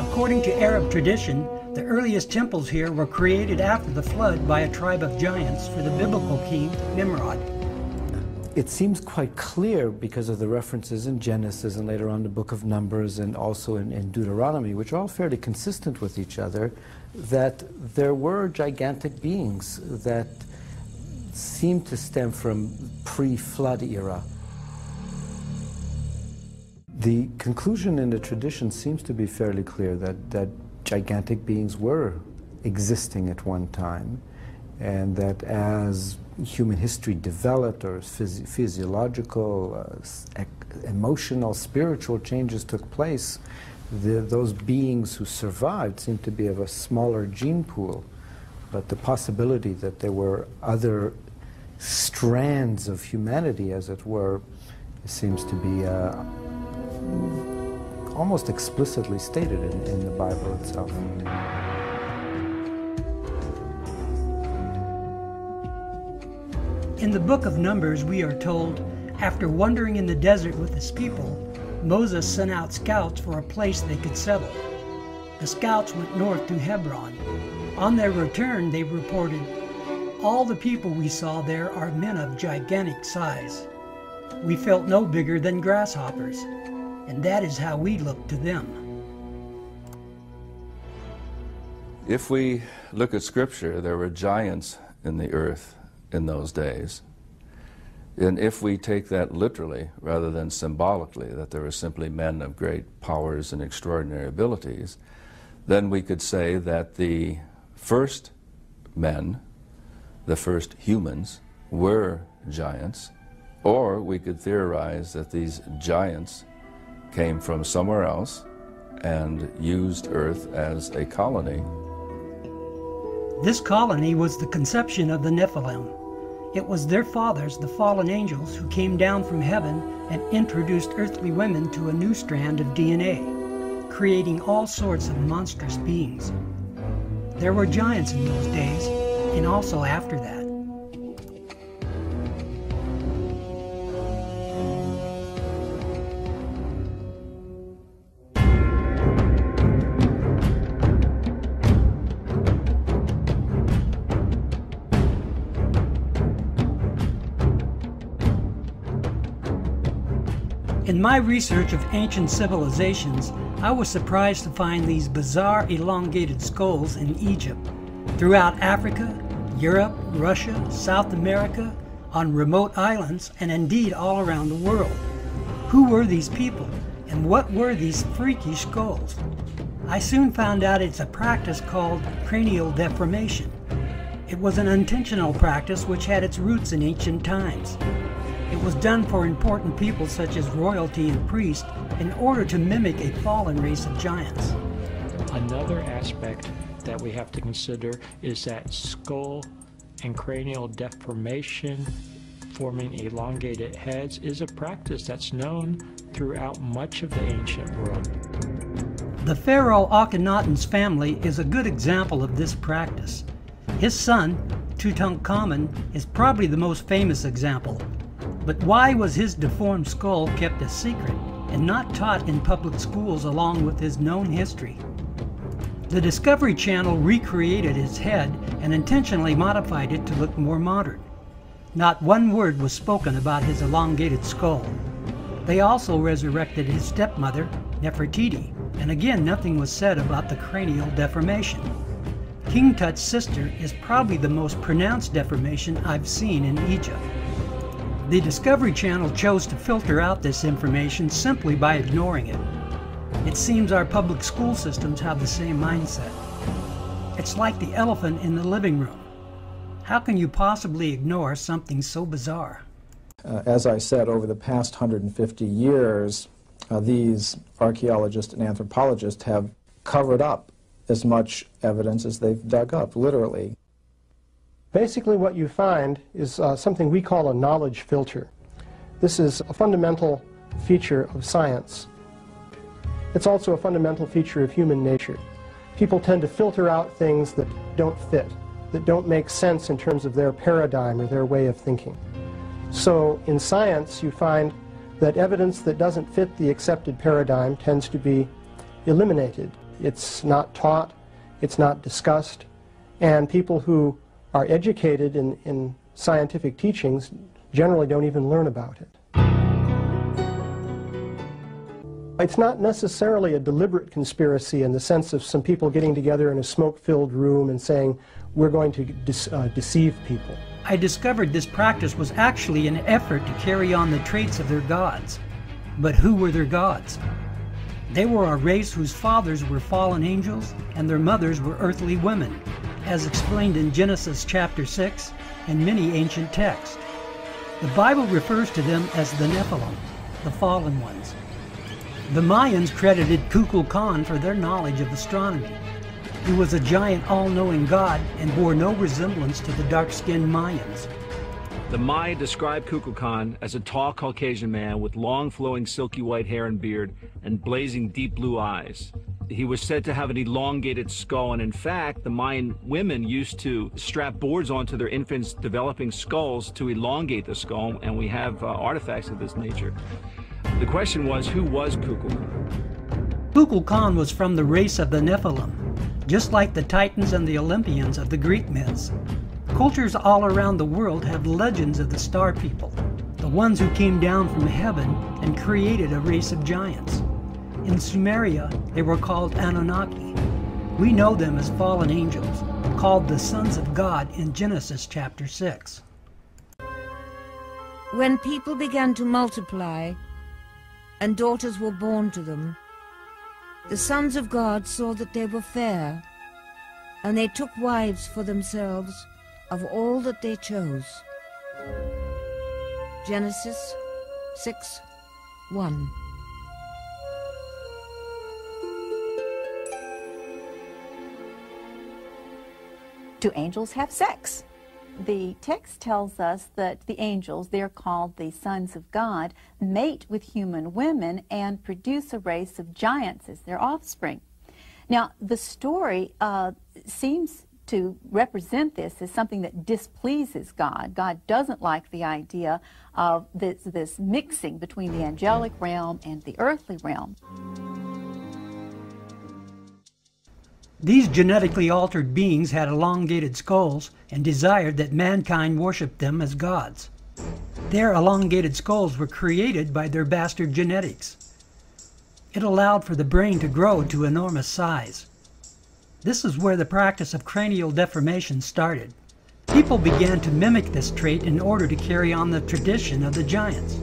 A: According to Arab tradition, the earliest temples here were created after the flood by a tribe of giants for the biblical king Nimrod.
F: It seems quite clear because of the references in Genesis and later on the book of Numbers and also in Deuteronomy, which are all fairly consistent with each other, that there were gigantic beings that seem to stem from pre-flood era. The conclusion in the tradition seems to be fairly clear that gigantic beings were existing at one time, and that as human history developed, or physiological, emotional, spiritual changes took place, those beings who survived seemed to be of a smaller gene pool. But the possibility that there were other strands of humanity, as it were, seems to be almost explicitly stated in the Bible itself.
A: In the book of Numbers, we are told, after wandering in the desert with his people, Moses sent out scouts for a place they could settle. The scouts went north to Hebron. On their return, they reported, "All the people we saw there are men of gigantic size. We felt no bigger than grasshoppers." and that is how we look to them.
U: If we look at Scripture, there were giants in the earth in those days. And if we take that literally rather than symbolically, that there were simply men of great powers and extraordinary abilities, then we could say that the first men, the first humans, were giants, or we could theorize that these giants came from somewhere else and used Earth as a colony.
A: This colony was the conception of the Nephilim. It was their fathers, the fallen angels, who came down from heaven and introduced earthly women to a new strand of DNA, creating all sorts of monstrous beings. There were giants in those days, and also after that. In my research of ancient civilizations, I was surprised to find these bizarre elongated skulls in Egypt, throughout Africa, Europe, Russia, South America, on remote islands, and indeed all around the world. Who were these people, and what were these freaky skulls? I soon found out it's a practice called cranial deformation. It was an intentional practice which had its roots in ancient times. It was done for important people such as royalty and priests in order to mimic a fallen race of giants.
E: Another aspect that we have to consider is that skull and cranial deformation, forming elongated heads, is a practice that's known throughout much of the ancient world.
A: The pharaoh Akhenaten's family is a good example of this practice. His son, Tutankhamun, is probably the most famous example. But why was his deformed skull kept a secret and not taught in public schools along with his known history? The Discovery Channel recreated his head and intentionally modified it to look more modern. Not one word was spoken about his elongated skull. They also resurrected his stepmother, Nefertiti, and again nothing was said about the cranial deformation. King Tut's sister is probably the most pronounced deformation I've seen in Egypt. The Discovery Channel chose to filter out this information simply by ignoring it. It seems our public school systems have the same mindset. It's like the elephant in the living room. How can you possibly ignore something so bizarre?
Q: As I said, over the past 150 years, these archaeologists and anthropologists have covered up as much evidence as they've dug up, literally.
H: Basically what you find is something we call a knowledge filter. This is a fundamental feature of science. It's also a fundamental feature of human nature. People tend to filter out things that don't fit, that don't make sense in terms of their paradigm or their way of thinking. So in science you find that evidence that doesn't fit the accepted paradigm tends to be eliminated. It's not taught, it's not discussed, and people who are educated in scientific teachings generally don't even learn about it. It's not necessarily a deliberate conspiracy in the sense of some people getting together in a smoke-filled room and saying, we're going to deceive people.
A: I discovered this practice was actually an effort to carry on the traits of their gods. But who were their gods? They were a race whose fathers were fallen angels and their mothers were earthly women, as explained in Genesis chapter 6 and many ancient texts. The Bible refers to them as the Nephilim, the fallen ones. The Mayans credited Kukulkan for their knowledge of astronomy. He was a giant all-knowing god and bore no resemblance to the dark-skinned Mayans.
G: The Maya described Kukulkan as a tall Caucasian man with long flowing silky white hair and beard and blazing deep blue eyes. He was said to have an elongated skull, and in fact, the Mayan women used to strap boards onto their infants' developing skulls to elongate the skull, and we have artifacts of this nature. The question was, who was Kukulkan?
A: Kukulkan was from the race of the Nephilim, just like the Titans and the Olympians of the Greek myths. Cultures all around the world have legends of the star people, the ones who came down from heaven and created a race of giants. In Sumeria, they were called Anunnaki. We know them as fallen angels, called the sons of God in Genesis chapter 6.
I: When people began to multiply, and daughters were born to them, the sons of God saw that they were fair, and they took wives for themselves of all that they chose. Genesis 6:1.
J: Do angels have sex? The text tells us that the angels, they're called the sons of God, mate with human women and produce a race of giants as their offspring. Now, the story seems to represent this as something that displeases God. God doesn't like the idea of this mixing between the angelic realm and the earthly realm.
A: These genetically altered beings had elongated skulls and desired that mankind worship them as gods. Their elongated skulls were created by their bastard genetics. It allowed for the brain to grow to enormous size. This is where the practice of cranial deformation started. People began to mimic this trait in order to carry on the tradition of the giants.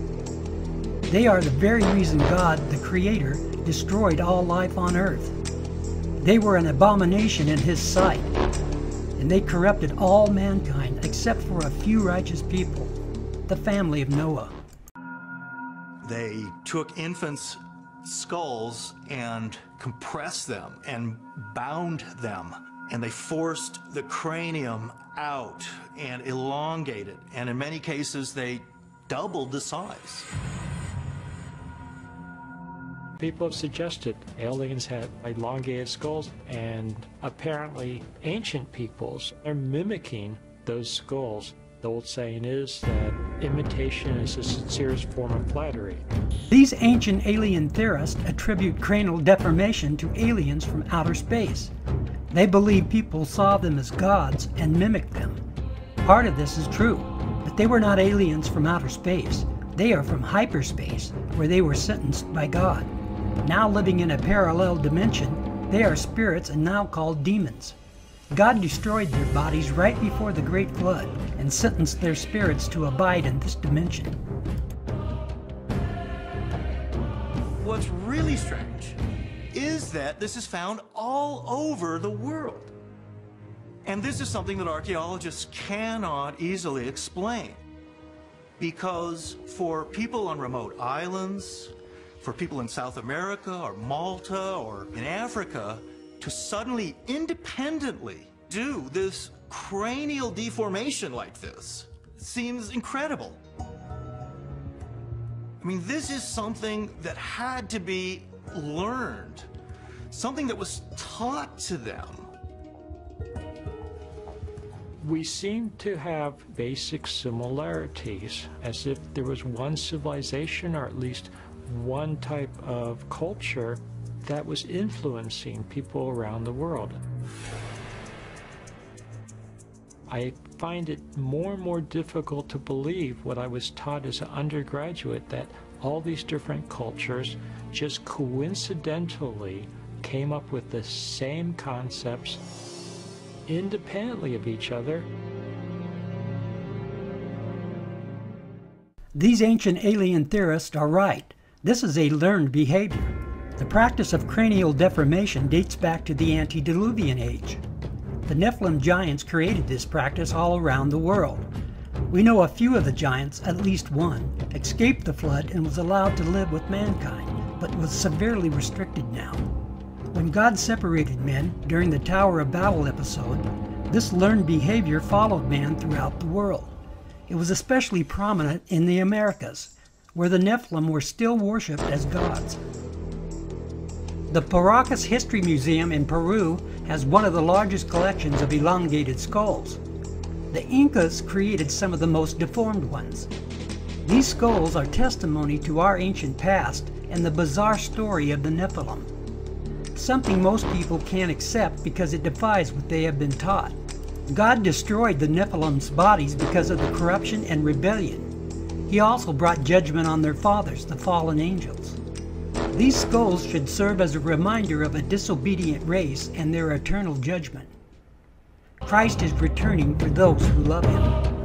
A: They are the very reason God, the Creator, destroyed all life on earth. They were an abomination in His sight, and they corrupted all mankind except for a few righteous people, the family of Noah.
K: They took infants' skulls and compressed them and bound them, and they forced the cranium out and elongated, and in many cases they doubled the size.
E: People have suggested aliens had elongated skulls, and apparently ancient peoples are mimicking those skulls. The old saying is that imitation is the sincerest form of flattery.
A: These ancient alien theorists attribute cranial deformation to aliens from outer space. They believe people saw them as gods and mimicked them. Part of this is true, but they were not aliens from outer space. They are from hyperspace, where they were sentenced by God. Now living in a parallel dimension, they are spirits and now called demons. God destroyed their bodies right before the Great Flood and sentenced their spirits to abide in this dimension.
K: What's really strange is that this is found all over the world. And this is something that archaeologists cannot easily explain. Because for people on remote islands, for people in South America or Malta or in Africa, to suddenly independently do this cranial deformation like this seems incredible. I mean, this is something that had to be learned, something that was taught to them.
E: We seem to have basic similarities, as if there was one civilization or at least one type of culture that was influencing people around the world. I find it more and more difficult to believe what I was taught as an undergraduate, that all these different cultures just coincidentally came up with the same concepts independently of each other.
A: These ancient alien theorists are right. This is a learned behavior. The practice of cranial deformation dates back to the antediluvian age. The Nephilim giants created this practice all around the world. We know a few of the giants, at least one, escaped the flood and was allowed to live with mankind, but was severely restricted now. When God separated men during the Tower of Babel episode, this learned behavior followed man throughout the world. It was especially prominent in the Americas, where the Nephilim were still worshipped as gods. The Paracas History Museum in Peru has one of the largest collections of elongated skulls. The Incas created some of the most deformed ones. These skulls are testimony to our ancient past and the bizarre story of the Nephilim. Something most people can't accept because it defies what they have been taught. God destroyed the Nephilim's bodies because of the corruption and rebellion. He also brought judgment on their fathers, the fallen angels. These skulls should serve as a reminder of a disobedient race and their eternal judgment. Christ is returning for those who love him.